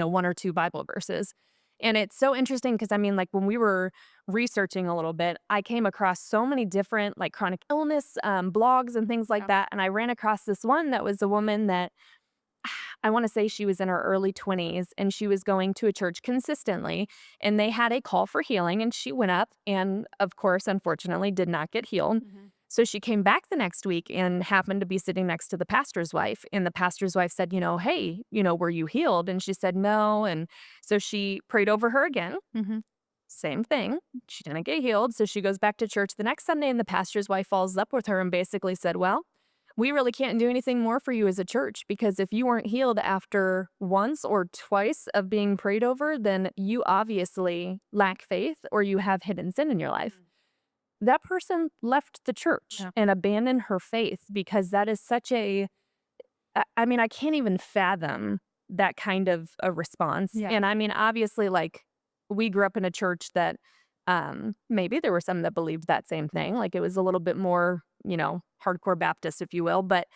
one or two Bible verses. And it's so interesting because I mean, like when we were researching a little bit, I came across so many different like chronic illness blogs and things like Yeah. that. And I ran across this one that was a woman that I want to say she was in her early 20s and she was going to a church consistently and they had a call for healing and she went up and of course unfortunately did not get healed. Mhm. So she came back the next week and happened to be sitting next to the pastor's wife and the pastor's wife said, "Hey, were you healed?" And she said, "No." And so she prayed over her again. Mhm. Same thing. She didn't get healed. So she goes back to church the next Sunday, and the pastor's wife follows up with her and basically said, "Well, we really can't do anything more for you as a church because if you weren't healed after once or twice of being prayed over, then you obviously lack faith or you have hidden sin in your life." Mm. That person left the church Yeah. and abandoned her faith because that is such I mean, I can't even fathom that kind of a response. Yeah. And I mean, obviously, like, we grew up in a church that, maybe there were some that believed that same thing. Like, it was a little bit more, hardcore Baptist, if you will. But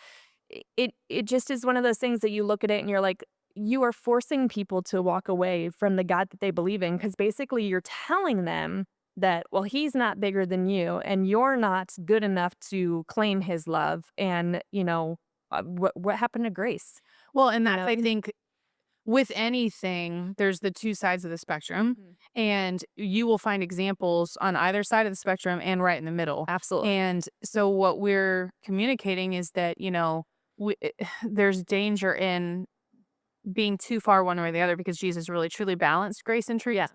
it just is one of those things that you look at it and you're like, you are forcing people to walk away from the God that they believe in because basically you're telling them that, well, he's not bigger than you and you're not good enough to claim his love. And, what happened to grace? Well, and You that's know? I think with anything, there's the 2 sides of the spectrum, Mhm. and you will find examples on either side of the spectrum and right in the middle. Absolutely. And so what we're communicating is that, there's danger in being too far one way or the other because Jesus really truly balanced grace and truth. Yeah.